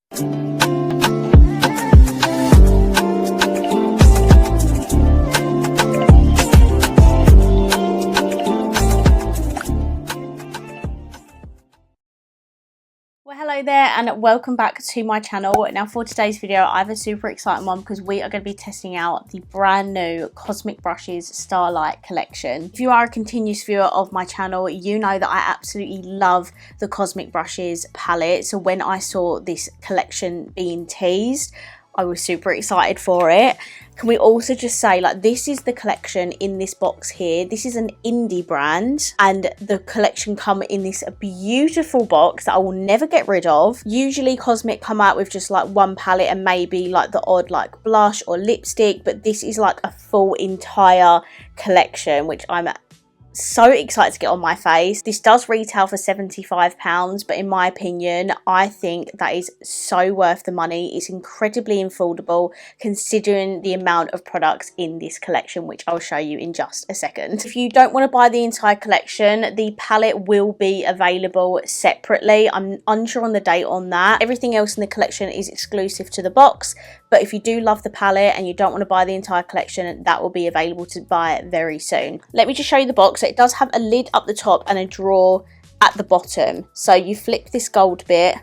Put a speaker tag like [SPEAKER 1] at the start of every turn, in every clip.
[SPEAKER 1] Hello there and welcome back to my channel. Now for today's video I have a super exciting one because we are going to be testing out the brand new Cosmic Brushes Starlight collection. If you are a continuous viewer of my channel, you know that I absolutely love the Cosmic Brushes palette. So when I saw this collection being teased, I was super excited for it. Can we also just say, like, this is the collection in this box here. This is an indie brand and the collection come in this beautiful box that I will never get rid of. Usually Cosmic come out with just like one palette and maybe like the odd like blush or lipstick, but this is like a full entire collection, which I'm so excited to get on my face. This does retail for £75, but in my opinion, I think that is so worth the money. It's incredibly affordable considering the amount of products in this collection, which I'll show you in just a second. If you don't want to buy the entire collection, the palette will be available separately. I'm unsure on the date on that. Everything else in the collection is exclusive to the box, but if you do love the palette and you don't want to buy the entire collection, that will be available to buy very soon. Let me just show you the box. It does have a lid up the top and a drawer at the bottom. So you flip this gold bit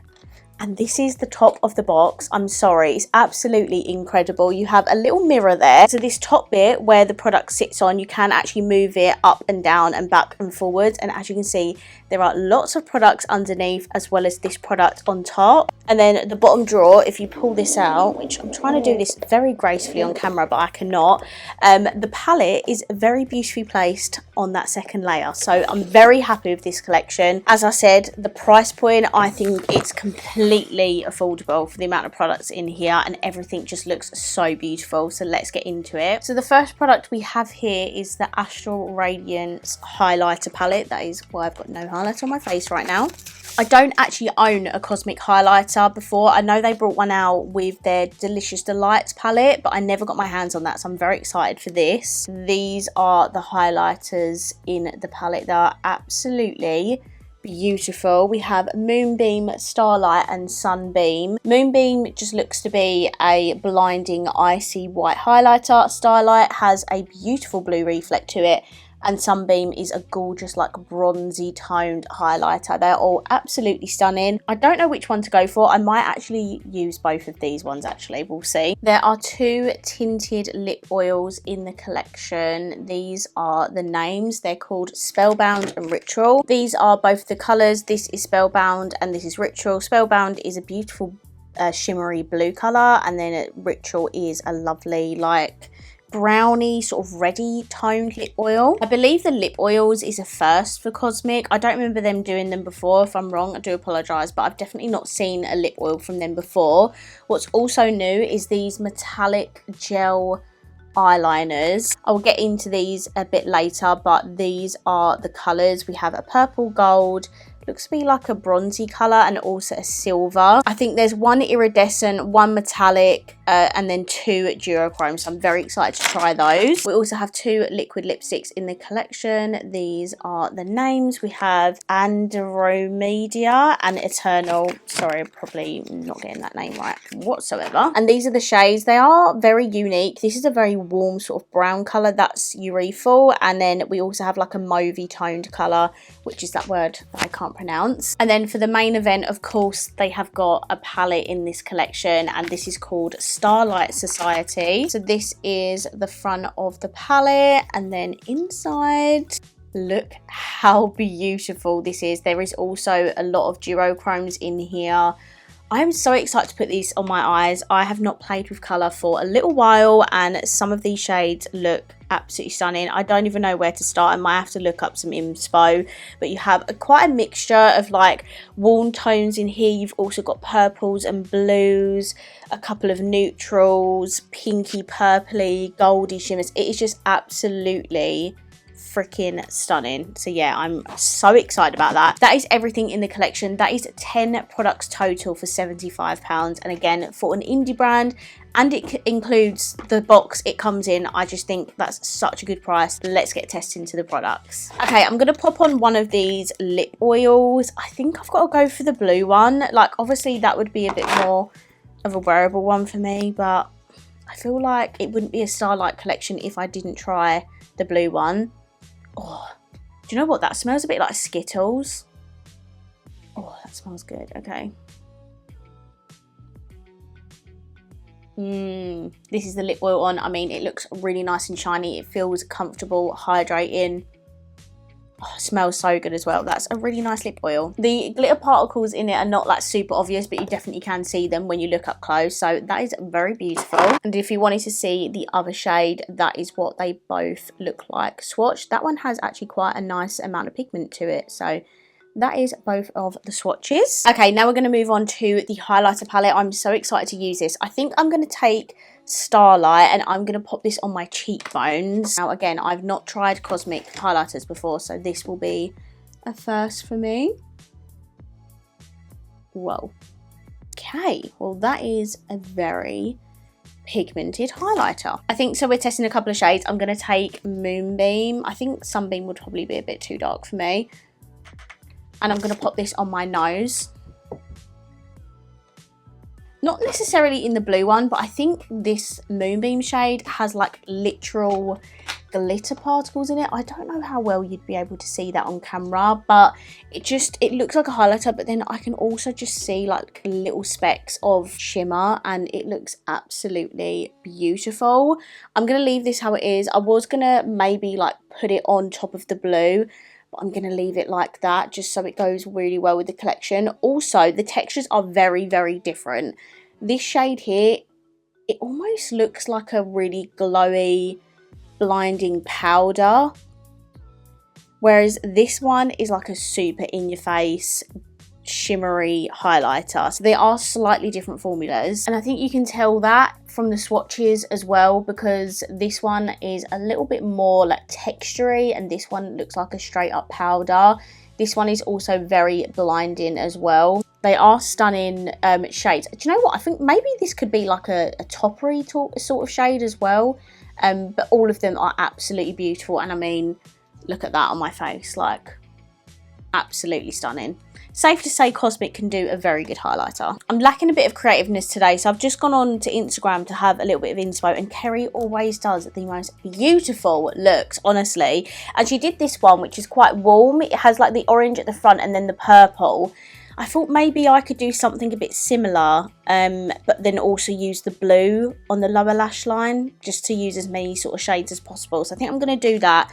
[SPEAKER 1] and this is the top of the box. I'm sorry, it's absolutely incredible. You have a little mirror there. So this top bit where the product sits on, you can actually move it up and down and back and forwards. And as you can see, there are lots of products underneath as well as this product on top. And then the bottom drawer, if you pull this out, which I'm trying to do this very gracefully on camera, but I cannot. The palette is very beautifully placed on that second layer. So I'm very happy with this collection. As I said, the price point, I think it's completely affordable for the amount of products in here, and everything just looks so beautiful. So let's get into it. So the first product we have here is the Astral Radiance highlighter palette. That is why I've got no highlight on my face right now. I don't actually own a Cosmic highlighter before. I know they brought one out with their Delicious Delights palette, but I never got my hands on that, so I'm very excited for this. These are the highlighters in the palette. They are absolutely beautiful. We have Moonbeam, Starlight and Sunbeam. Moonbeam just looks to be a blinding icy white highlighter. Starlight has a beautiful blue reflect to it, and Sunbeam is a gorgeous like bronzy toned highlighter. They're all absolutely stunning. I don't know which one to go for. I might actually use both of these ones actually, we'll see. There are two tinted lip oils in the collection. These are the names. They're called Spellbound and Ritual. These are both the colours. This is Spellbound and this is Ritual. Spellbound is a beautiful shimmery blue colour, and then Ritual is a lovely like brownie sort of reddy toned lip oil. I believe the lip oils is a first for Cosmic. I don't remember them doing them before. If I'm wrong, I do apologise, but I've definitely not seen a lip oil from them before. What's also new is these metallic gel eyeliners. I'll get into these a bit later, but these are the colours. We have a purple gold, looks to be like a bronzy colour, and also a silver. I think there's one iridescent, one metallic, and then two duochrome, so I'm very excited to try those. We also have two liquid lipsticks in the collection. These are the names. We have Andromeda and Eternal. Sorry, I'm probably not getting that name right whatsoever. And these are the shades. They are very unique. This is a very warm sort of brown colour, that's Eurythal, and then we also have like a mauvey toned colour, which is that word that I can't pronounce. And then for the main event, of course, they have got a palette in this collection, and this is called Starlight Society. So this is the front of the palette, and then inside, look how beautiful this is. There is also a lot of duochromes in here. I'm so excited to put these on my eyes. I have not played with colour for a little while, and some of these shades look absolutely stunning. I don't even know where to start. I might have to look up some inspo, but you have quite a mixture of like warm tones in here. You've also got purples and blues, a couple of neutrals, pinky, purpley, goldy shimmers. It is just absolutely freaking stunning. So yeah, I'm so excited about that. That is everything in the collection. That is 10 products total for £75. And again, for an indie brand, and it includes the box it comes in, I just think that's such a good price. Let's get tested into the products. Okay, I'm gonna pop on one of these lip oils. I think I've got to go for the blue one. Like, obviously that would be a bit more of a wearable one for me, but I feel like it wouldn't be a Starlight collection if I didn't try the blue one. Oh, do you know what? That smells a bit like Skittles. Oh, that smells good. Okay. This is the lip oil on. I mean, it looks really nice and shiny. It feels comfortable, hydrating. Oh, it smells so good as well. That's a really nice lip oil. The glitter particles in it are not like super obvious, but you definitely can see them when you look up close. So that is very beautiful. And if you wanted to see the other shade, that is what they both look like swatched. That one has actually quite a nice amount of pigment to it. So that is both of the swatches. Okay, now we're going to move on to the highlighter palette. I'm so excited to use this. I think I'm going to take Starlight and I'm going to pop this on my cheekbones. Now again, I've not tried Cosmic highlighters before, so this will be a first for me. Whoa. Okay, well that is a very pigmented highlighter. I think so. We're testing a couple of shades. I'm going to take Moonbeam. I think Sunbeam would probably be a bit too dark for me. And I'm going to pop this on my nose. Not necessarily in the blue one, but I think this Moonbeam shade has like literal glitter particles in it. I don't know how well you'd be able to see that on camera, but it looks like a highlighter, but then I can also just see like little specks of shimmer, and it looks absolutely beautiful. I'm going to leave this how it is. I was going to maybe like put it on top of the blue, I'm going to leave it like that just so it goes really well with the collection. Also, the textures are very, very different. This shade here, it almost looks like a really glowy, blinding powder. Whereas this one is like a super in-your-face, shimmery highlighter. So they are slightly different formulas, and I think you can tell that from the swatches as well, because this one is a little bit more like textury and this one looks like a straight up powder. This one is also very blinding as well. They are stunning shades. Do you know what? I think maybe this could be like a toppery sort of shade as well, but all of them are absolutely beautiful. And I mean, look at that on my face, like absolutely stunning. Safe to say Cosmic can do a very good highlighter. I'm lacking a bit of creativeness today, so I've just gone on to Instagram to have a little bit of inspo, and Kerry always does the most beautiful looks, honestly. And she did this one, which is quite warm. It has like the orange at the front and then the purple. I thought maybe I could do something a bit similar, but then also use the blue on the lower lash line, just to use as many sort of shades as possible. So I think I'm going to do that.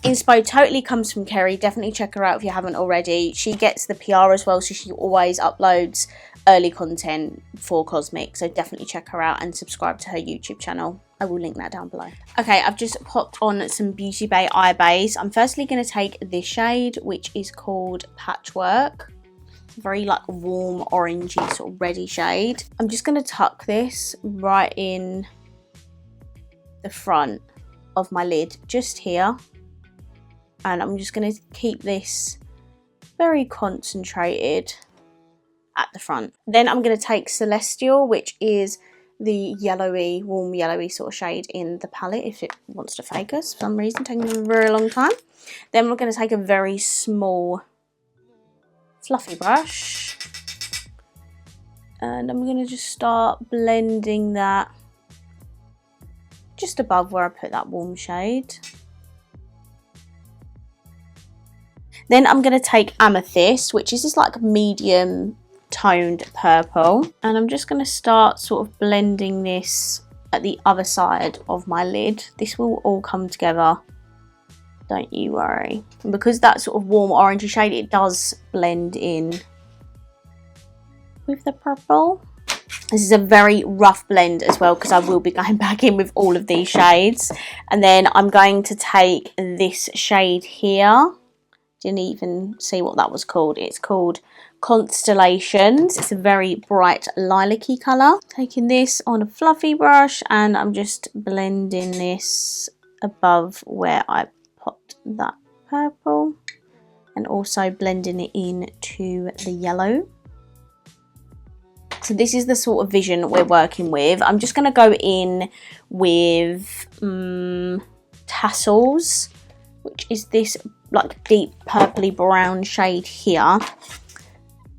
[SPEAKER 1] Inspo totally comes from Kerry. Definitely check her out if you haven't already. She gets the PR as well, so she always uploads early content for Cosmic. So definitely check her out and subscribe to her YouTube channel. I will link that down below. Okay, I've just popped on some Beauty Bay eye base. I'm firstly going to take this shade, which is called Patchwork. Very like warm orangey sort of reddy shade. I'm just going to tuck this right in the front of my lid, just here. And I'm just going to keep this very concentrated at the front. Then I'm going to take Celestial, which is the yellowy, warm yellowy sort of shade in the palette, if it wants to fake us for some reason, taking a very long time. Then we're going to take a very small fluffy brush, and I'm going to just start blending that just above where I put that warm shade. Then I'm going to take Amethyst, which is just like a medium toned purple, and I'm just going to start sort of blending this at the other side of my lid. This will all come together, don't you worry. And because that sort of warm orangey shade, it does blend in with the purple. This is a very rough blend as well, because I will be going back in with all of these shades. And then I'm going to take this shade here. Didn't even see what that was called. It's called Constellations. It's a very bright lilac-y colour. Taking this on a fluffy brush, and I'm just blending this above where I popped that purple and also blending it in to the yellow. So this is the sort of vision we're working with. I'm just going to go in with Tassels, which is this like deep purpley brown shade here.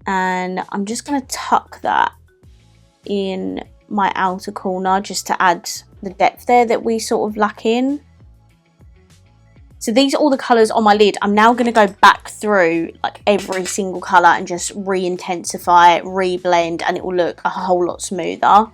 [SPEAKER 1] And I'm just going to tuck that in my outer corner just to add the depth there that we sort of lack in. So these are all the colours on my lid. I'm now going to go back through like every single colour and just re-intensify, re-blend, and it will look a whole lot smoother.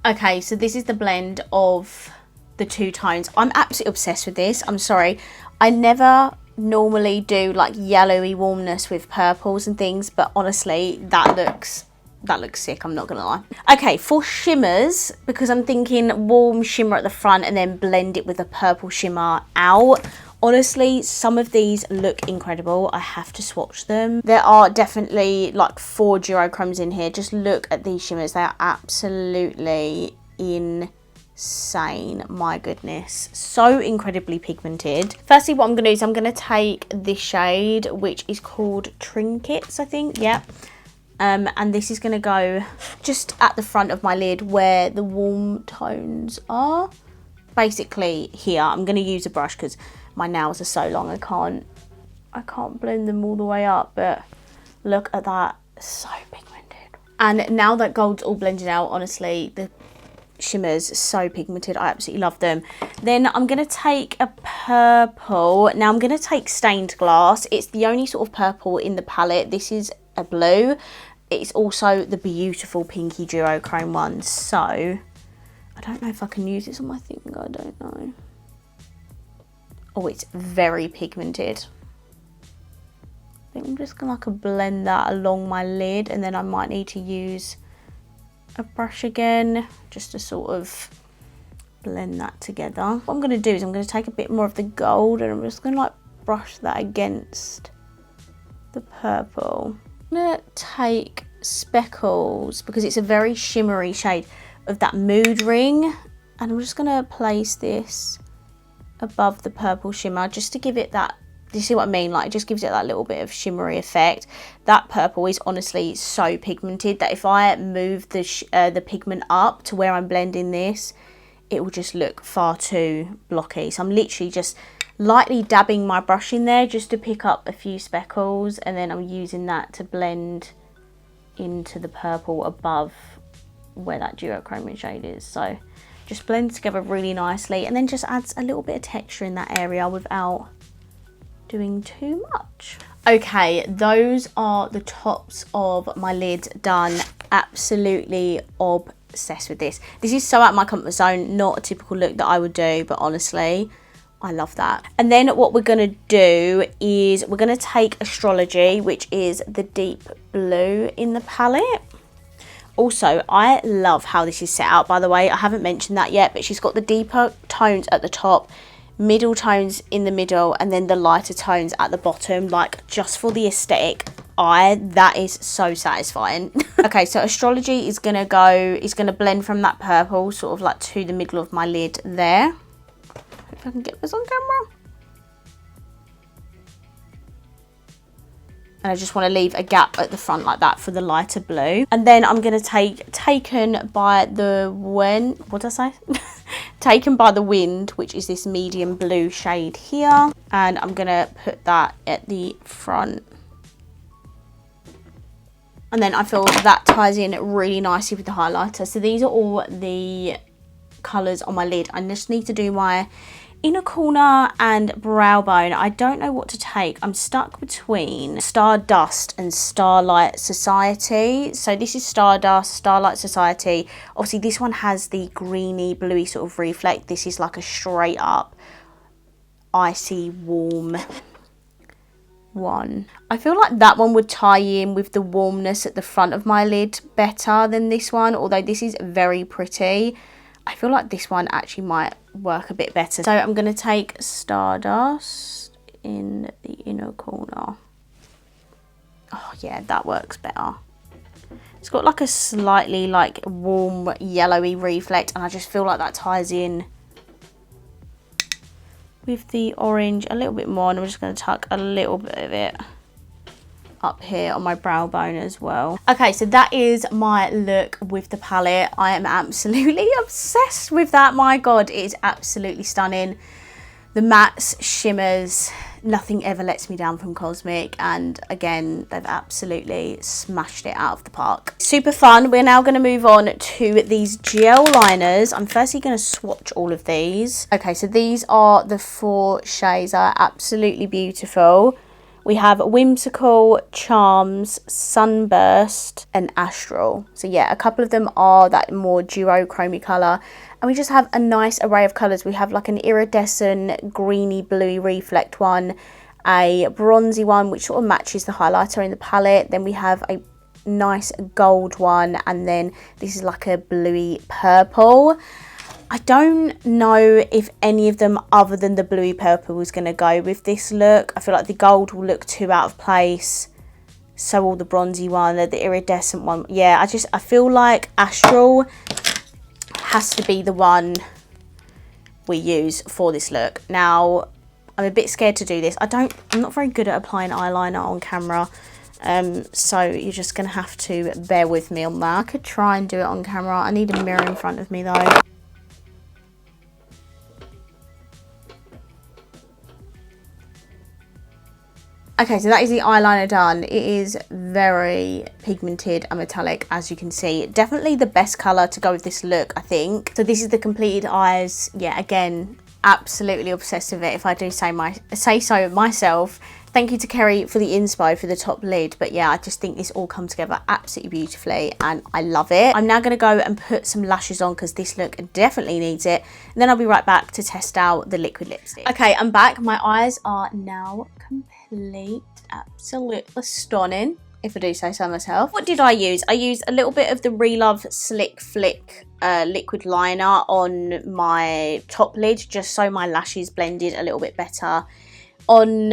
[SPEAKER 1] Okay, so this is the blend of the two tones. I'm absolutely obsessed with this. I'm sorry. I never normally do like yellowy warmness with purples and things, but honestly, that looks sick, I'm not gonna lie. Okay, for shimmers, because I'm thinking warm shimmer at the front and then blend it with a purple shimmer out. Honestly, some of these look incredible. I have to swatch them. There are definitely like 4 duochromes in here. Just look at these shimmers. They are absolutely insane. My goodness, so incredibly pigmented. Firstly, what I'm gonna do is I'm gonna take this shade, which is called Trinkets, I think. Yeah. And this is going to go just at the front of my lid where the warm tones are. Basically here. I'm going to use a brush because my nails are so long I can't blend them all the way up, but look at that, so pigmented. And now that gold's all blended out, honestly, the shimmers so pigmented, I absolutely love them. Then I'm going to take a purple. Now I'm going to take Stained Glass. It's the only sort of purple in the palette. This is a blue. It's also the beautiful pinky duochrome one, so I don't know if I can use this on my finger. I don't know. Oh, it's very pigmented. I think I'm just gonna like blend that along my lid, and then I might need to use a brush again just to sort of blend that together. What I'm gonna do is I'm gonna take a bit more of the gold and I'm just gonna like brush that against the purple. I'm going to take Speckles, because it's a very shimmery shade, of that Mood Ring, and I'm just going to place this above the purple shimmer just to give it that, do you see what I mean? Like, it just gives it that little bit of shimmery effect. That purple is honestly so pigmented that if I move the pigment up to where I'm blending this, it will just look far too blocky. So I'm literally just lightly dabbing my brush in there just to pick up a few speckles, and then I'm using that to blend into the purple above where that duochrome shade is. So just blends together really nicely, and then just adds a little bit of texture in that area without doing too much. Okay, those are the tops of my lid done. Absolutely obsessed with this. This is so out of my comfort zone, not a typical look that I would do, but honestly, I love that. And then what we're going to do is we're going to take Astrology, which is the deep blue in the palette. Also, I love how this is set out, by the way. I haven't mentioned that yet, but she's got the deeper tones at the top, middle tones in the middle, and then the lighter tones at the bottom. Like, just for the aesthetic eye, that is so satisfying. Okay, so Astrology is going to blend from that purple sort of like to the middle of my lid there. If I can get this on camera. And I just want to leave a gap at the front like that for the lighter blue. And then I'm going to take Taken by the Wind. What did I say? Taken by the Wind, which is this medium blue shade here. And I'm going to put that at the front. And then I feel that ties in really nicely with the highlighter. So these are all the colours on my lid. I just need to do my inner corner and brow bone. I don't know what to take. I'm stuck between Stardust and Starlight Society. So this is Stardust, Starlight Society. Obviously this one has the greeny bluey sort of reflect. This is like a straight up icy warm one. I feel like that one would tie in with the warmness at the front of my lid better than this one, although this is very pretty. I feel like this one actually might work a bit better. So I'm going to take Stardust in the inner corner. Oh yeah, that works better. It's got like a slightly like warm yellowy reflect, and I just feel like that ties in with the orange a little bit more, and I'm just going to tuck a little bit of it up here on my brow bone as well. Okay, so that is my look with the palette. I am absolutely obsessed with that. My god, it is absolutely stunning. The mattes, shimmers, nothing ever lets me down from Cosmic, and again, they've absolutely smashed it out of the park. Super fun. We're now going to move on to these gel liners. I'm firstly going to swatch all of these. Okay, so these are the 4 shades. Are absolutely beautiful. We have Whimsical, Charms, Sunburst, and Astral. So yeah, a couple of them are that more duochromy colour. And we just have a nice array of colours. We have like an iridescent, greeny, bluey reflect one, a bronzy one, which sort of matches the highlighter in the palette. Then we have a nice gold one, and then this is like a bluey purple. I don't know if any of them other than the bluey purple is going to go with this look. I feel like the gold will look too out of place. So will the bronzy one, the iridescent one. Yeah, I feel like Astral has to be the one we use for this look. Now, I'm a bit scared to do this. I'm not very good at applying eyeliner on camera. So you're just going to have to bear with me on that. I could try and do it on camera. I need a mirror in front of me though. Okay, so that is the eyeliner done. It is very pigmented and metallic, as you can see. Definitely the best colour to go with this look, I think. So this is the completed eyes. Yeah, again, absolutely obsessed with it, if I do say so myself. Thank you to Kerry for the inspo for the top lid. But yeah, I just think this all comes together absolutely beautifully and I love it. I'm now going to go and put some lashes on because this look definitely needs it. And then I'll be right back to test out the liquid lipstick. Okay, I'm back. My eyes are now complete. Absolutely stunning, if I do say so myself. What did I use? I used a little bit of the Relove Slick Flick liquid liner on my top lid, just so my lashes blended a little bit better. On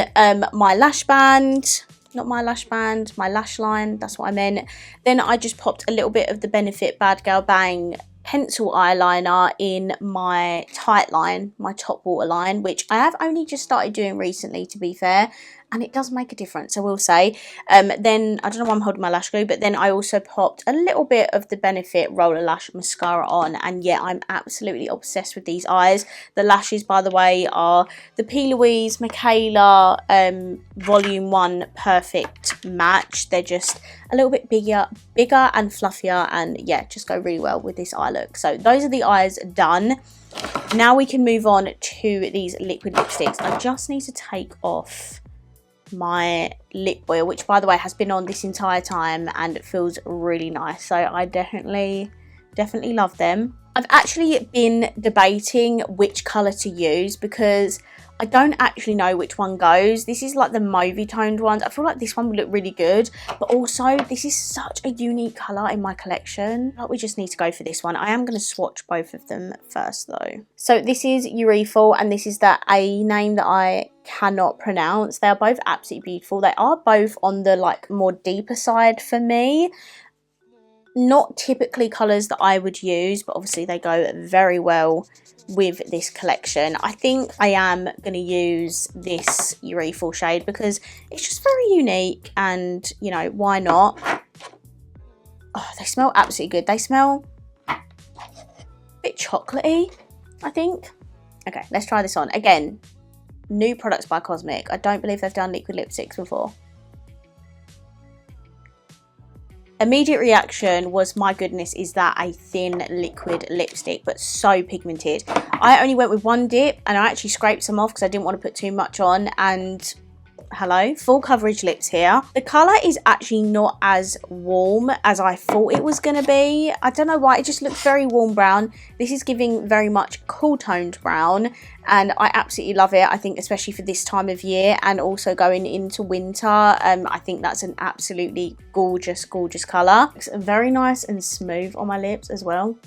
[SPEAKER 1] my lash band, not my lash band, my lash line, that's what I meant. Then I just popped a little bit of the Benefit Bad Girl Bang pencil eyeliner in my tight line, my top waterline, which I have only just started doing recently, to be fair, and it does make a difference, I will say. Then, I don't know why I'm holding my lash glue, but then I also popped a little bit of the Benefit Roller Lash Mascara on, and yeah, I'm absolutely obsessed with these eyes. The lashes, by the way, are the P. Louise Michaela Volume 1 Perfect Match. They're just a little bit bigger and fluffier, and yeah, just go really well with this eye look. So those are the eyes done. Now we can move on to these liquid lipsticks. I just need to take off my lip oil, which by the way has been on this entire time and it feels really nice, so I definitely love them. I've actually been debating which colour to use because I don't actually know which one goes. This is like the mauvey toned ones. I feel like this one would look really good, but also this is such a unique colour in my collection. Like, we just need to go for this one. I am going to swatch both of them first though. So this is Eureful and this is that A name that I cannot pronounce. They are both absolutely beautiful. They are both on the like more deeper side for me. Not typically colours that I would use, but obviously they go very well with this collection. I think I am going to use this Eureful shade because it's just very unique and, you know, why not? Oh, they smell absolutely good. They smell a bit chocolatey, I think. Okay, let's try this on. Again, new products by Cosmic. I don't believe they've done liquid lipsticks before. Immediate reaction was, my goodness, is that a thin liquid lipstick, but so pigmented. I only went with one dip and I actually scraped some off because I didn't want to put too much on, and hello, full coverage lips here. The colour is actually not as warm as I thought it was going to be. I don't know why, it just looks very warm brown. This is giving very much cool toned brown and I absolutely love it. I think especially for this time of year and also going into winter, I think that's an absolutely gorgeous colour. It's very nice and smooth on my lips as well.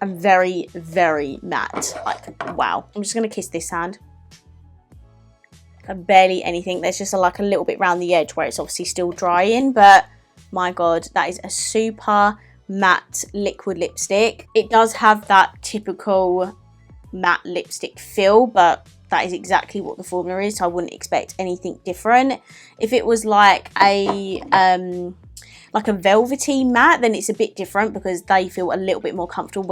[SPEAKER 1] And very, very matte. Like, wow. I'm just going to kiss this hand. Barely anything. There's just like a little bit around the edge where it's obviously still drying, but my god, that is a super matte liquid lipstick. It does have that typical matte lipstick feel, but that is exactly what the formula is, so I wouldn't expect anything different. If it was like a velvety matte, then it's a bit different because they feel a little bit more comfortable,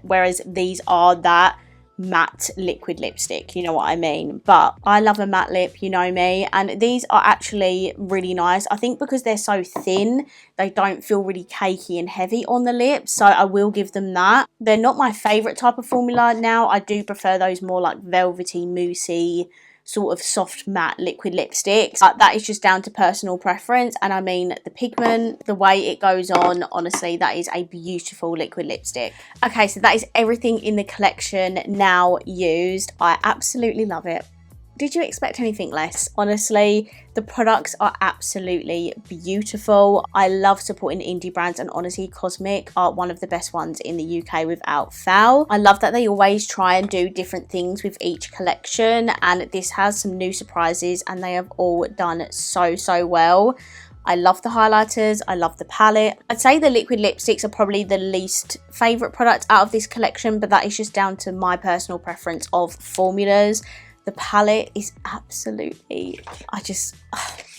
[SPEAKER 1] whereas these are that matte liquid lipstick, you know what I mean. But I love a matte lip, you know me, and these are actually really nice. I think because they're so thin, they don't feel really cakey and heavy on the lips, so I will give them that. They're not my favourite type of formula now. I do prefer those more like velvety, moussey, sort of soft matte liquid lipsticks, but that is just down to personal preference. And I mean, the pigment, the way it goes on, honestly, that is a beautiful liquid lipstick. Okay, so that is everything in the collection now used. I absolutely love it. Did you expect anything less? Honestly, the products are absolutely beautiful. I love supporting indie brands, and honestly, Cosmic are one of the best ones in the UK without fail. I love that they always try and do different things with each collection, and this has some new surprises and they have all done so well. I love the highlighters, I love the palette. I'd say the liquid lipsticks are probably the least favourite product out of this collection, but that is just down to my personal preference of formulas. The palette is absolutely,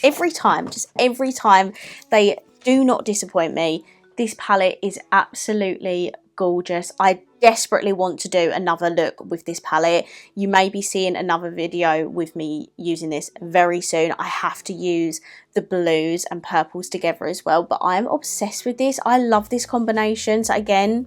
[SPEAKER 1] every time, they do not disappoint me. This palette is absolutely gorgeous. I desperately want to do another look with this palette. You may be seeing another video with me using this very soon. I have to use the blues and purples together as well, but I'm obsessed with this. I love this combination. So again,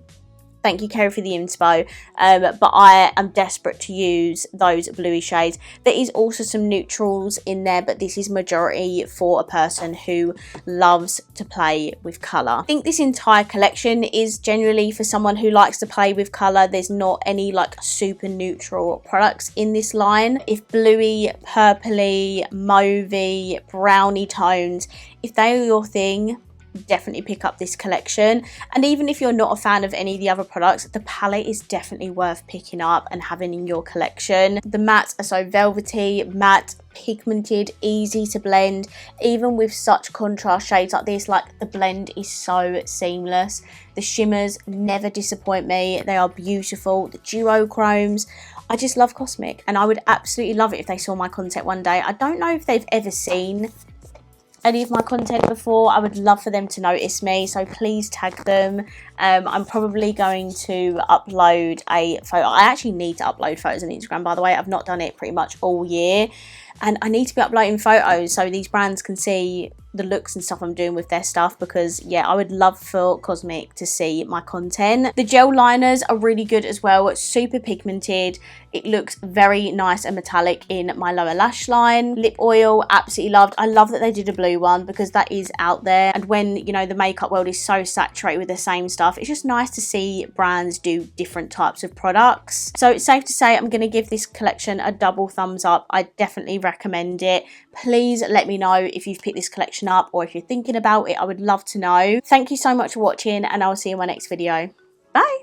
[SPEAKER 1] thank you, Kerry, for the inspo, but I am desperate to use those bluey shades. There is also some neutrals in there, but this is majority for a person who loves to play with colour. I think this entire collection is generally for someone who likes to play with colour. There's not any like super neutral products in this line. If bluey, purpley, mauvey, browny tones, if they are your thing, definitely pick up this collection. And even if you're not a fan of any of the other products, the palette is definitely worth picking up and having in your collection. The mattes are so velvety, matte, pigmented, easy to blend. Even with such contrast shades like this, like the blend is so seamless. The shimmers never disappoint me. They are beautiful. The duochromes, I just love Cosmic, and I would absolutely love it if they saw my content one day. I don't know if they've ever seen any of my content before. I would love for them to notice me, so please tag them. I'm probably going to upload a photo. I actually need to upload photos on Instagram, by the way. I've not done it pretty much all year, and I need to be uploading photos so these brands can see the looks and stuff I'm doing with their stuff, because yeah, I would love for Cosmic to see my content. The gel liners are really good as well. It's super pigmented. It looks very nice and metallic in my lower lash line. Lip oil, absolutely loved. I love that they did a blue one because that is out there, and when, you know, the makeup world is so saturated with the same stuff, it's just nice to see brands do different types of products. So it's safe to say I'm going to give this collection a double thumbs up. I definitely recommend it. Please let me know if you've picked this collection up or if you're thinking about it. I would love to know. Thank you so much for watching, and I will see you in my next video. Bye.